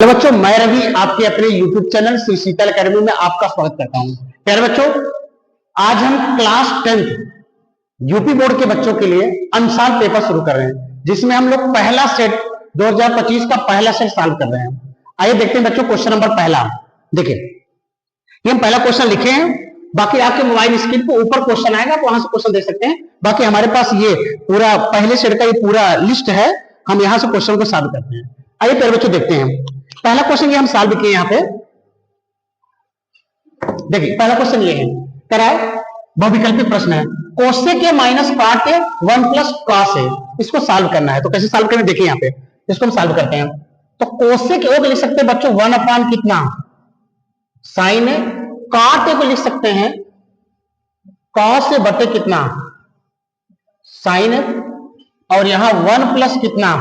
Hello बच्चों, मैं रवि आपके अपने YouTube चैनल श्री शीतल अकेडमी में आपका स्वागत करता हूं। प्यारे बच्चों, आज हम क्लास 10th यूपी बोर्ड के बच्चों के लिए अंशांक पेपर शुरू कर रहे हैं, जिसमें हम लोग पहला सेट 2025 का पहला सेट सॉल्व कर रहे हैं। आइए देखते हैं बच्चों, क्वेश्चन नंबर पहला। देखिए, ये हम पहला क्वेश्चन लिखे हैं। बाकी आपके मोबाइल स्क्रीन पर ऊपर क्वेश्चन आएगा, आप वहां से क्वेश्चन देख सकते हैं। बाकी हमारे पास ये पूरा पहले सेट का ये पूरा लिस्ट है, हम यहां से क्वेश्चन को सॉल्व करते हैं। आइए प्यारे बच्चों देखते हैं। पहला क्वेश्चन ये हम सॉल्व किए यहां पे। देखिए, पहला क्वेश्चन ये है, कह रहा है बहुविकल्पी प्रश्न है, कोसेक के माइनस कॉट 1 प्लस कॉस है, इसको सॉल्व करना है। तो कैसे सॉल्व करें, देखिए यहां पे इसको हम सॉल्व करते हैं। तो कोसेक को लिख सकते हैं बच्चों 1 अपान कितना साइन है, कॉट को लिख सकते हैं कॉस से बटे कितना साइन है, और यहां 1 प्लस कितना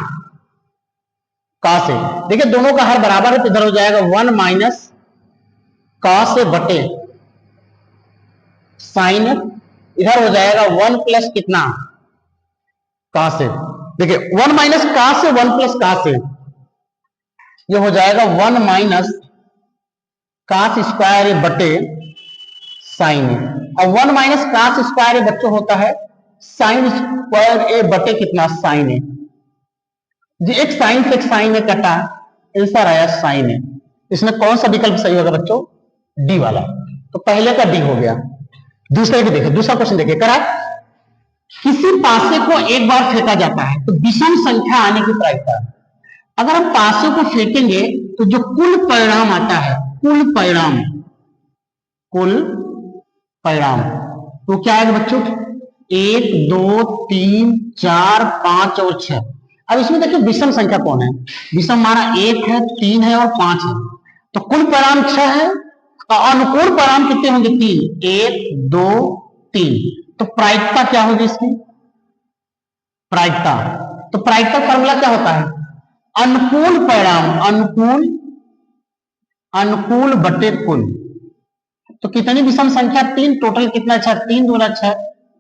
कॉस है। देखिए दोनों का हर बराबर है, तो इधर हो जाएगा 1 माइनस कॉस से बटे साइन, इधर हो जाएगा 1 प्लस कितना कॉस है। देखिए 1 माइनस कॉस से 1 प्लस कॉस है, ये हो जाएगा 1 माइनस कॉस स्क्वायर बटे साइन है, और 1 माइनस कॉस स्क्वायर बच्चों होता है साइन स्क्वायर ए बटे कितना साइन है। एक साइन से एक साइन में कटा, आंसर आया साइन है। इसमें कौन सा विकल्प सही होगा बच्चों, डी वाला। तो पहले का डी हो गया। दूसरे को देखिए, दूसरा क्वेश्चन देखिए, करा किसी पासे को एक बार फेंका जाता है तो विषम संख्या आने की प्रायिकता। अगर हम पासे को फेंकेंगे तो जो कुल परिणाम आता है, कुल परिणाम तो क्या है बच्चों, 1 2 3 4 5 और 6। अब इसमें देखिए विषम संख्या कौन है, विषम हमारा 1 है, 3 है और 5 है, तो कुल परिणाम 6 है और अनुकूल परिणाम कितने होंगे, 3, 1 2 3। तो प्रायिकता क्या होगी इसकी, प्रायिकता, तो प्रायिकता फॉर्मूला क्या होता है, अनुकूल परिणाम, अनुकूल बटे कुल। तो कितनी विषम संख्या, 3, टोटल कितना 6, 3 दूना 6,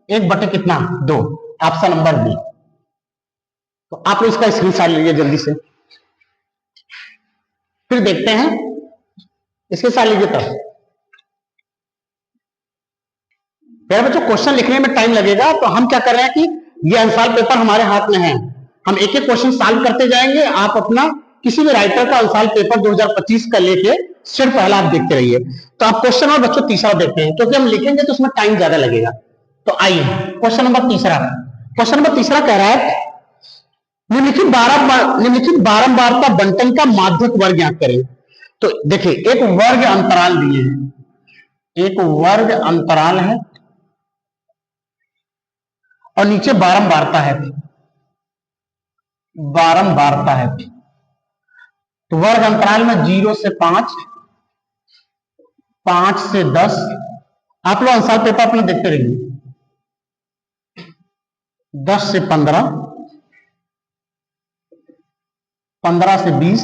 1 बटे कितना 2, ऑप्शन नंबर बी। तो आप इसका स्क्रीनशॉट लीजिए जल्दी से, फिर देखते हैं इसके साथ लीजिए। तब फिर बच्चों क्वेश्चन लिखने में टाइम लगेगा, तो हम क्या कर रहे हैं कि ये अंशांक पेपर हमारे हाथ में है, हम एक एक क्वेश्चन सॉल्व करते जाएंगे। आप अपना किसी भी राइटर का अंशांक पेपर 2025 का लेके सिर्फ पहला आप देखते रहिए। तो आप क्वेश्चन और बच्चों तीसरा देखते हैं, क्योंकि हम लिखेंगे तो उसमें टाइम ज्यादा लगेगा। तो आइए क्वेश्चन नंबर तीसरा, कह रहा है निम्नलिखित बारंबारता बंटन का माध्यक वर्ग ज्ञात करें। तो देखिए एक वर्ग अंतराल दिए हैं, एक वर्ग अंतराल है और नीचे बारंबारता है, तो वर्ग अंतराल में 0 से 5, 5 से 10। आप लोग अंशांक पेपर अपना देखते रहिए, 10 से 15, 15 से 20,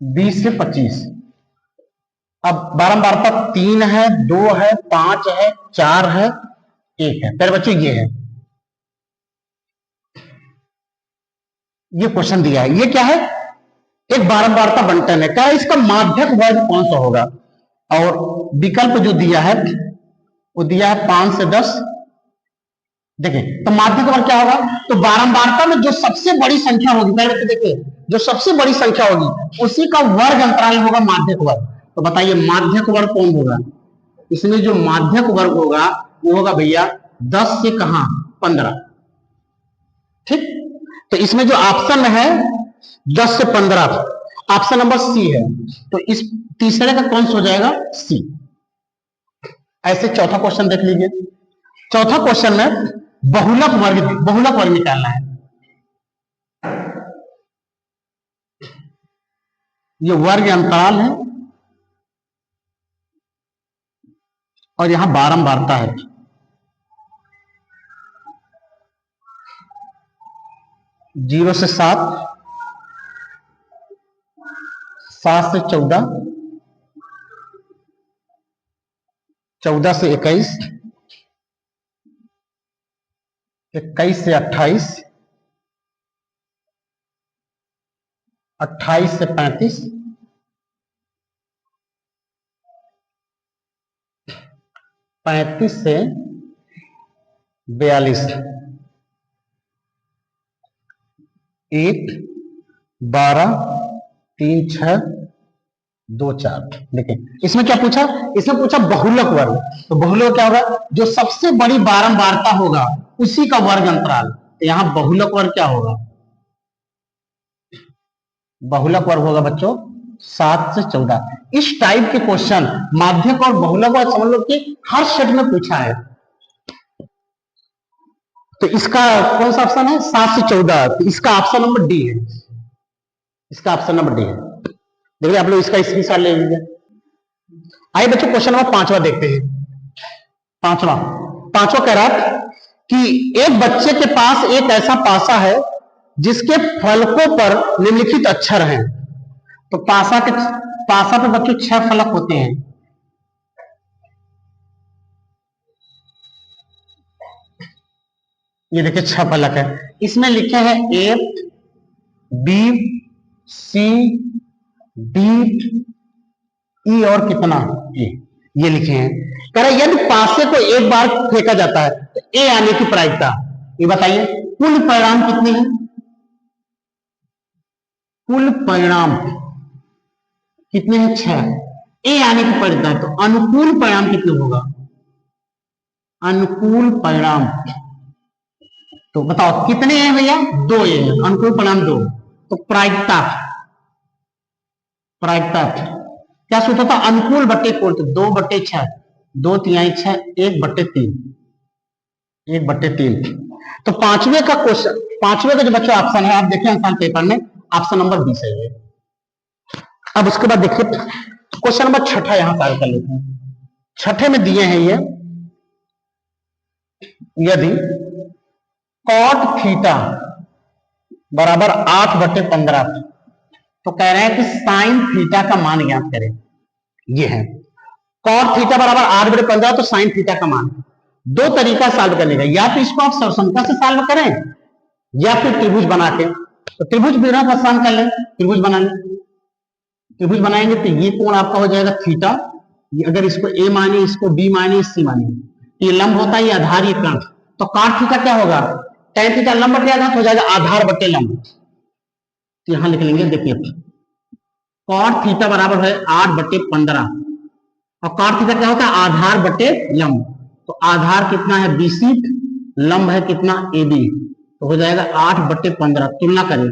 20 से 25। अब बारंबारता 3 है, 2 है, 5 है, 4 है, 1 है। फिर बच्चों ये है, ये क्वेश्चन दिया है, ये क्या है, एक बारंबारता बंटन है, क्या इसका माध्यक वर्ग कौन सा होगा। और विकल्प जो दिया है वो दिया है 5 से 10। देखिए तो माध्यक वर्ग क्या होगा, तो बारंबारता में जो सबसे बड़ी संख्या होगी, पहले तो देखिए जो सबसे बड़ी संख्या होगी उसी का वर्ग अंतराल होगा माध्यक वर्ग। तो बताइए माध्यक वर्ग कौन होगा, इसमें जो माध्यक वर्ग होगा वो होगा भैया 10 से कहां 15। ठीक, तो इसमें जो ऑप्शन है 10 से 15, ऑप्शन नंबर सी है। तो इस तीसरे का कौन सा हो जाएगा, सी। ऐसे चौथा क्वेश्चन देख लीजिए। चौथा क्वेश्चन में बहुलक वर्ग निकालना है। ये वर्ग अंतराल है और यहां बारंबारता है, 0 से 7, 7 से 14, 14 से 21, 21 से 28, 28 से 35, 35 से 42, 1 12 3 6 2 4। देखिए इसमें क्या पूछा, इसमें पूछा बहुलक वर्ग। तो बहुलक क्या होगा, जो सबसे बड़ी बारंबारता होगा उसी का वर्ग अंतराल। तो यहां बहुलक वर्ग क्या होगा, बहुलक वर्ग होगा बच्चों 7 से 14। इस टाइप के क्वेश्चन माध्यक और बहुलक वर्ग समझ लो कि हर सेट में पूछा है। तो इसका कौन सा ऑप्शन है, 7 से 14। तो इसका ऑप्शन नंबर डी है, इसका ऑप्शन नंबर डी है। देखिए आप लोग इसका स्क्रीनशॉट ले लीजिए। आइए बच्चों क्वेश्चन नंबर 5वां देखते हैं। पांचवा कह रहा है कि एक बच्चे के पास एक ऐसा पासा है जिसके फलकों पर निम्नलिखित अक्षर हैं। तो पासा पे बच्चों 6 फलक होते हैं। ये देखिए 6 फलक है, इसमें लिखे हैं A B C D E और कितना ए, ये लिखे हैं। कह रहे यदि पासे को एक बार फेंका जाता है तो ए आने की प्रायिकता, ये बताइए कुल परिणाम कितने हैं, कुल परिणाम कितने हैं 6, ए आने की प्रायिकता। तो अनुकूल परिणाम कितने होगा, अनुकूल परिणाम तो बताओ कितने हैं भैया, 2 ए, अनुकूल परिणाम 2। तो प्रायिकता, प्रायिकता क्या सूत्र था, अनुकूल बट्टे कुल। तो 2/6, 2 तिहाई 6, 1/3, 1/3। तो पांचवे का क्वेश्चन, पांचवे का जो बच्चों ऑप्शन है आप देखिए आंसर पेपर में, ऑप्शन नंबर बी सही है। अब उसके बाद देखिए क्वेश्चन नंबर 6 यहां सॉल्व कर लेते हैं। 6 में दिए हैं ये, यदि कॉट थीटा बराबर 8/15, तो कह रहे हैं कि साइन थीटा का मान ज्ञात करें। ये है कॉट थीटा बराबर 8/15, तो साइन थीटा का मान। दो तरीका सॉल्व करने का, या तो इसको आप सरसंख्या से सॉल्व करें या फिर त्रिभुज बना के। तो त्रिभुज बिना आसान कर लें, त्रिभुज बना लें। त्रिभुज बनाएंगे तो ये कोण आपका हो जाएगा थीटा, अगर इसको ए माने, इसको बी माने, सी माने, ये लंब होता है, ये आधार, ये कण। तो कॉट थीटा क्या होगा, tan थीटा लंब बटे आधार हो जाएगा, आधार बटे लंब। तो यहां लिख लेंगे, देखिए कॉट थीटा बराबर है 8/15, और कॉट थीटा क्या होता है, आधार बटे लंब। तो आधार कितना है BC, लंब है कितना AB, तो हो जाएगा 8/15। तुलना करें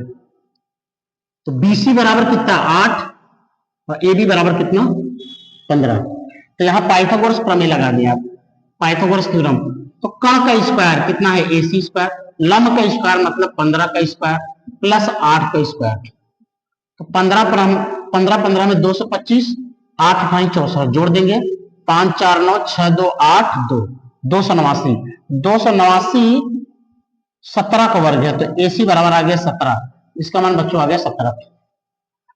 तो BC बराबर कितना 8 और AB बराबर कितना 15। तो यहां पाइथागोरस प्रमेय लगा दिया आप, पाइथागोरस थ्योरम। तो कण का स्क्वायर कितना है AC स्क्वायर, लंब का स्क्वायर मतलब 15 का स्क्वायर प्लस 8 का स्क्वायर। तो 15 में 225, 8 5 64, जोड़ देंगे 5 4 9 6 2 8 2, 289, 289 17 का वर्ग है। तो AC बराबर आ गया 17, इसका मान बच्चों आ गया 17।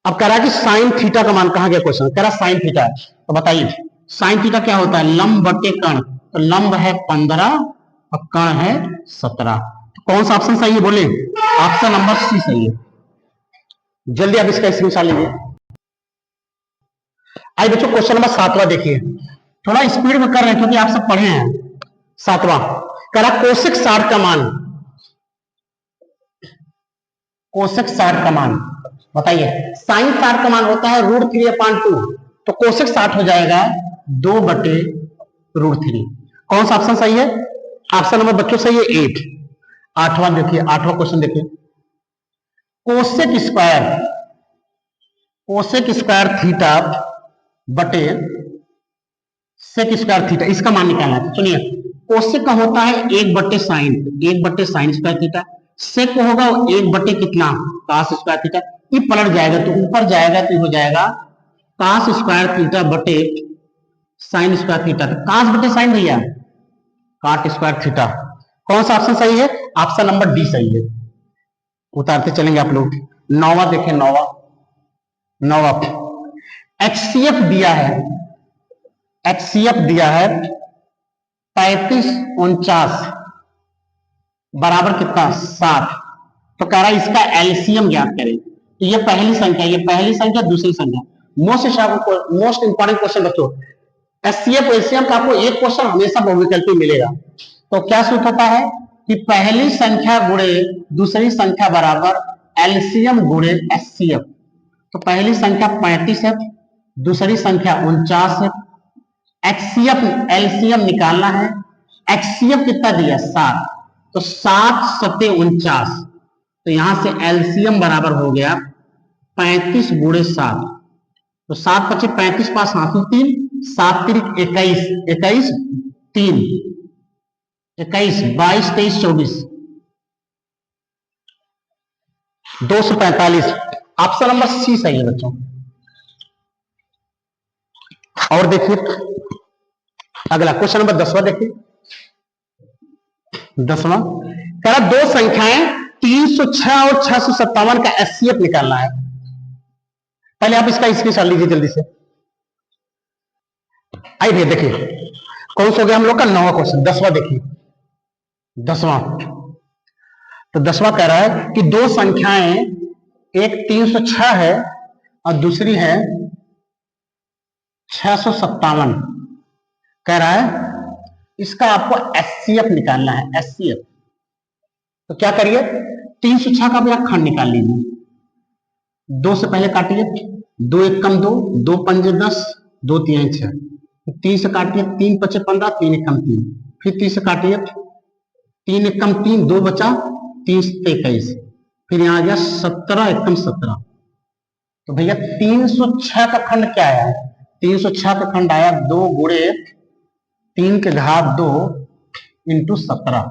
अब कह रहा है कि साइन थीटा का मान कहां गया, क्वेश्चन कह रहा है साइन थीटा। तो बताइए साइन थीटा क्या होता है, लंब बटे कण। तो लंब है 15 और कण है 17। तो कौन सा ऑप्शन सही है बोले, ऑप्शन नंबर सी सही है। जल्दी आप इसका स्क्रीनशॉट लीजिए। आइए बच्चों क्वेश्चन नंबर 7वां देखिए, थोड़ा स्पीड में कर रहे हैं क्योंकि आप सब पढ़े हैं। 7वां कह रहा कोसेक 60 का मान, कोसेक 60 का मान बताइए। साइन 60 का मान होता है √3/2, तो कोसेक 60 हो जाएगा 2/√3। कौन सा ऑप्शन सही है, ऑप्शन नंबर बच्चों सही है 8। 8वां देखिए, 8वां क्वेश्चन देखिए, cosec square, cosec square theta बटे सेक स्क्वायर थीटा, इसका मान निकालना है। तो सुनिए कोसेक का होता है 1/sin, 1/sin स्क्वायर थीटा। सेक को होगा 1/ कितना cos स्क्वायर थीटा। ये पलट जाएगा तो ऊपर जाएगा तो हो जाएगा cos स्क्वायर थीटा बटे sin स्क्वायर थीटा। तो cos बटे sin भैया cot स्क्वायर थीटा। कौन सा ऑप्शन सही है, ऑप्शन नंबर डी सही है। उतारते चलेंगे आप लोग। 9वां देखें, 9वां HCF दिया है, HCF दिया है 35 49 बराबर कितना 60। तो कह रहा है इसका एलसीएम ज्ञात करें। तो ये पहली संख्या, ये पहली संख्या, दूसरी संख्या। मोस्ट इंपॉर्टेंट क्वेश्चन बच्चों, एचसीएफ एलसीएम का आपको एक क्वेश्चन हमेशा बहुविकल्पी मिलेगा। तो क्या सूत्र होता है कि पहली संख्या गुणे दूसरी संख्या बराबर एलसीएम गुणे एचसीएफ। तो पहली संख्या 35 है, दूसरी संख्या 49 है। एचसीएफ एलसीएम निकालना है। एचसीएफ कितना दिया 7, तो 7 सत्ते 49। तो यहां से एलसीएम बराबर हो गया 35 गुणे 7। तो 7 पचे 35, पास हाथों 3, 7 तिरिक 21, 21 3, 21 22 23 24, 245। ऑप्शन नंबर सी सही है बच्चों। और देखिए अगला क्वेश्चन नंबर 10वां देखिए। 10वां कह रहा दो संख्याएं 306 और 657 का एचसीएफ निकालना है। पहले आप इसका स्क्रीनशॉट लीजिए जल्दी से। आई भैया देखिए कौन सा हो गया हम लोग का 9वां क्वेश्चन। 10वां देखिए, 10वां। तो 10वां कह रहा है कि दो संख्याएं, एक 306 है और दूसरी है 657। कह रहा है इसका आपको एचसीएफ निकालना है, एचसीएफ। तो क्या करिए 306 का भी आप खंड निकाल लीजिए। 2 से पहले काटिए, 2 1 कम 2, 2 पंजे 10, 2 3 6। 3 से काटिए, 3 पचे 15, 3 1 कम 3। फिर 3 से काटिए, 3 1 कम 3, 2 बचा, 3 से 21। फिर यहां आ गया 17 1 कम 17। तो भैया 306 का खंड क्या आया? 306 का खंड आया 2 गुणे 3 के घात 2 इंटू 17।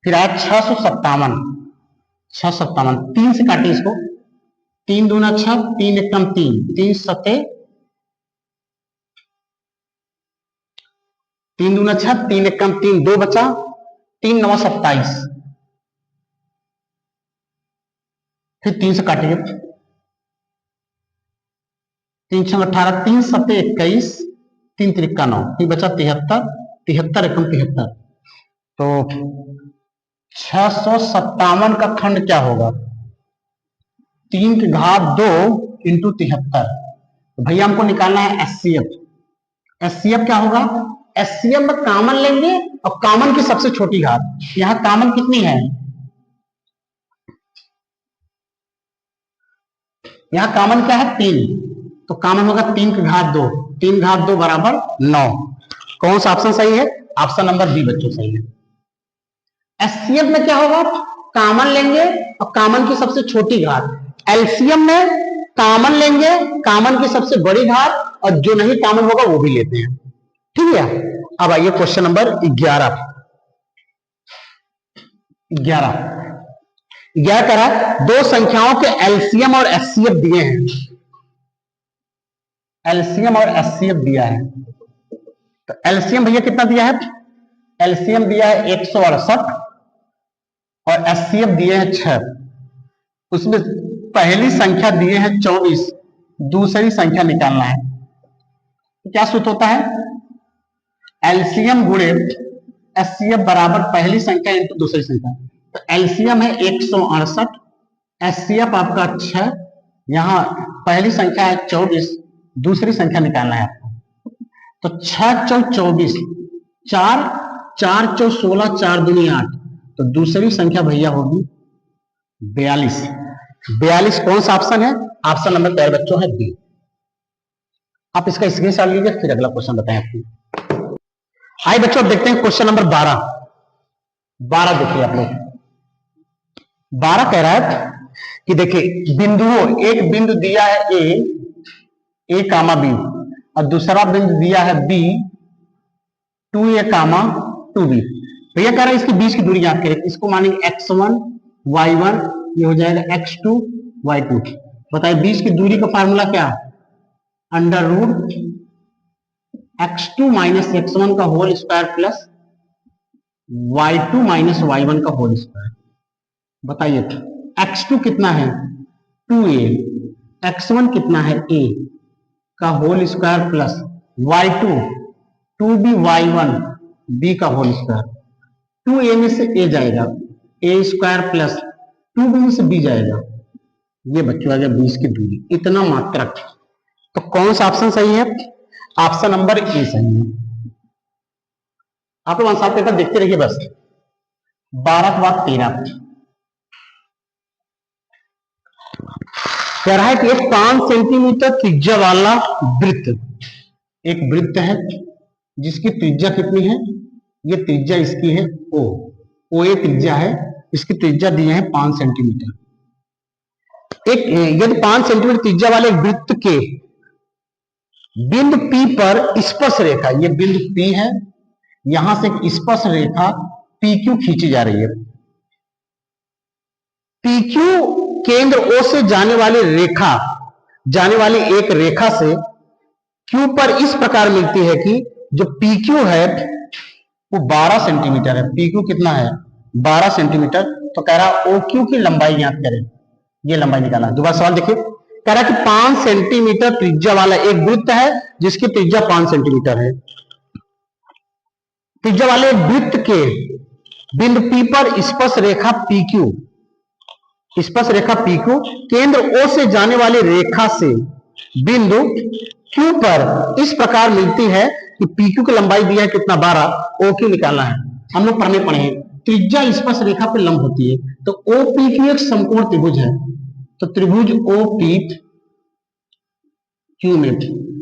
फिर आया 657, 657। 3 से काटे इसको, 3 दूना 6, 3 1 कम 3, 3 सते 3 दूना 6, 3 1 कम 3, 2 बचा, 3 9 27। फिर 3 से काटिए, 3 6 18, 3 सते 21, 3 3 9, फिर बचा 73, 73 एकम 73। तो 657 का खंड क्या होगा? 3 के घात 2 इंटू 73। तो भैया हमको निकालना है एचसीएफ। एचसीएफ क्या होगा? एचसीएफ में कॉमन लेंगे और कॉमन की सबसे छोटी घात। यहां कॉमन कितनी है? यहां कॉमन क्या है? 3। तो कॉमन होगा 3 के घात 2, 3 घात 2 बराबर 9। कौन सा ऑप्शन सही है? ऑप्शन नंबर बी बच्चों सही है। एचसीएफ में क्या होगा? कॉमन लेंगे और कॉमन की सबसे छोटी घात। एलसीएम में कॉमन लेंगे, कॉमन की सबसे बड़ी घात, और जो नहीं कॉमन होगा वो भी लेते हैं। ठीक है। अब आइए क्वेश्चन नंबर 11। 11 करा दो संख्याओं के एलसीएम और एचसीएफ दिए हैं। एलसीएम और एचसीएफ दिया है। तो एलसीएम भैया कितना दिया है? एलसीएम दिया है 168 और एचसीएफ दिए हैं 6। उसमें पहली संख्या दिए हैं 24, दूसरी संख्या निकालना है। तो क्या सूत्र होता है? एलसीएम गुणे एचसीएफ बराबर पहली संख्या इंटू दूसरी संख्या। तो एलसीएम है 168, एचसीएफ आपका 6, यहां पहली संख्या है 24, दूसरी संख्या निकालना है आपको। तो 6 चौ 24, 4 4 चौ 16, 4 दूनी 8। तो दूसरी संख्या भैया होगी 42। 42 कौन सा ऑप्शन है? ऑप्शन नंबर 13 बच्चों है बी। आप इसका स्क्रीनशॉट लीजिए, फिर अगला क्वेश्चन बताएं आपको। आइए बच्चों अब देखते हैं क्वेश्चन नंबर 12। 12 देखिए आप लोग। 12 कह रहा है कि देखिए बिंदुओं, एक बिंदु दिया है ए कामा बी, और दूसरा बिंदु दिया है बी 2a कामा 2b। भैया कह रहा है इसके बीच की दूरी याद करें। इसको मानेंगे x1 y1, ये हो जाएगा x2 y2। बताइए बीच की दूरी का फार्मूला क्या? Under root x2 minus x1 का whole square plus y2 minus y1 का होल स्क्वायर। बताइए x2 कितना है? 2a, x1 कितना है? a का whole square plus y2 2b y1 b का होल स्क्वायर। 2a में से a जाएगा, a स्क्वायर प्लस 2b में से b जाएगा, ये बच्चों आ गया 20 की दूरी, इतना मात्रक। तो कौन सा ऑप्शन सही है? ऑप्शन नंबर ए सही है। आप लोग आंसर पेपर देखते रहिए बस। 12 के बाद 13 कह रहा है कि एक 5 सेंटीमीटर त्रिज्या वाला वृत्त, एक वृत्त है जिसकी त्रिज्या कितनी है? ये त्रिज्या इसकी है ओ ए त्रिज्या है, इसकी त्रिज्या दी है 5 सेंटीमीटर। एक यदि 5 सेंटीमीटर त्रिज्या वाले वृत्त के बिंदु P पर स्पर्श रेखा, ये बिंदु P है, यहां से स्पर्श रेखा PQ खींची जा रही है। PQ केंद्र O से जाने वाली एक रेखा से Q पर इस प्रकार मिलती है कि जो PQ है वो 12 सेंटीमीटर है। PQ कितना है? 12 सेंटीमीटर। तो कह रहा OQ की लंबाई ज्ञात करें, ये लंबाई निकालना। दोबारा सवाल देखिए, कह रहा है कि 5 सेंटीमीटर त्रिज्या वाला एक वृत्त है जिसकी त्रिज्या 5 सेंटीमीटर है। त्रिज्या वाले वृत्त के बिंदु P पर स्पर्श रेखा PQ, केंद्र O से जाने वाली रेखा से बिंदु Q पर इस प्रकार मिलती है कि PQ की लंबाई दिया है कितना? 12, OQ निकालना है। हम लोग पढ़े हैं त्रिज्या स्पर्श रेखा पे लंब होती है, तो OPQ एक समकोण त्रिभुज है। तो त्रिभुज OPQ में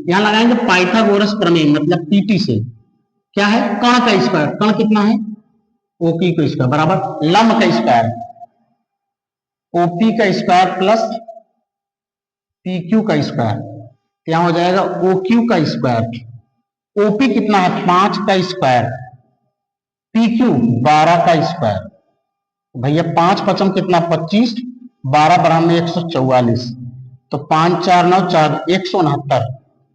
यहां लगाएंगे पाइथागोरस प्रमेय, मतलब PT से। क्या है? कर्ण का स्क्वायर। कर्ण कितना है? OP का स्क्वायर बराबर लंब का स्क्वायर, OP का स्क्वायर प्लस PQ का स्क्वायर। क्या हो जाएगा? OQ का स्क्वायर। OP कितना है? 5 का स्क्वायर, PQ 12 का स्क्वायर। भैया 5 पचम कितना? 25, 12 बराबर में 144, तो 5 4 9 4 169।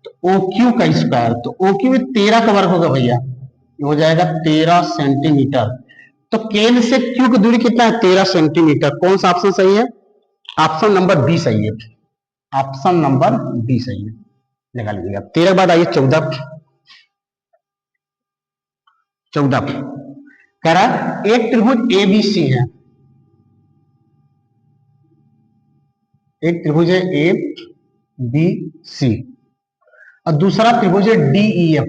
तो OQ का स्क्वायर, तो OQ में 13 का वर्ग होगा भैया, ये हो जाएगा 13 सेंटीमीटर। तो केंद्र से Q की दूरी कितना है? 13 सेंटीमीटर। कौन सा ऑप्शन सही है? ऑप्शन नंबर बी सही है। ऑप्शन नंबर बी सही है, निकाल लीजिएगा। 13 के बाद आइए 14 कह रहा है एक त्रिभुज ABC है, एक त्रिभुज है ABC और दूसरा त्रिभुज है DEF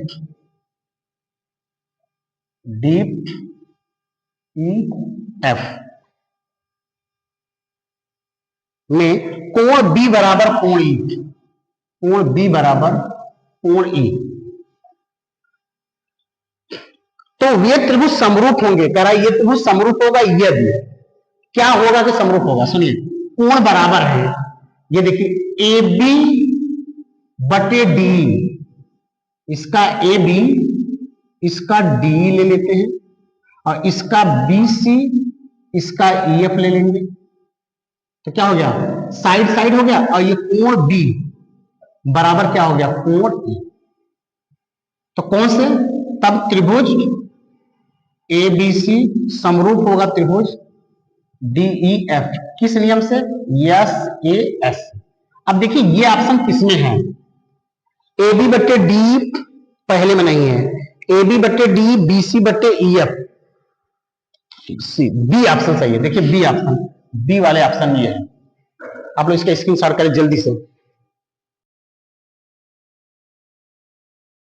में कोण B बराबर कोण E, तो ये त्रिभुज समरूप होंगे। कह रहा है ये त्रिभुज समरूप होगा, ये भी क्या होगा कि समरूप होगा? सुनिए, कोण बराबर है, ये देखिए AB बटे D, इसका AB इसका DE ले लेते हैं और इसका BC इसका EF ले लेंगे, तो क्या हो गया? साइड साइड हो गया। और ये कोण B बराबर क्या हो गया? कोण E। तो कौन से? तब त्रिभुज ABC समरूप होगा त्रिभुज DEF किस नियम से? SAS। अब देखिए ये ऑप्शन किसमें है? AB बट्टे D पहले में नहीं है, AB बट्टे D, BC बट्टे EF, बी ऑप्शन सही है। देखिए बी ऑप्शन, बी वाले ऑप्शन में है। आप लोग इसका स्क्रीनशॉट करें जल्दी से।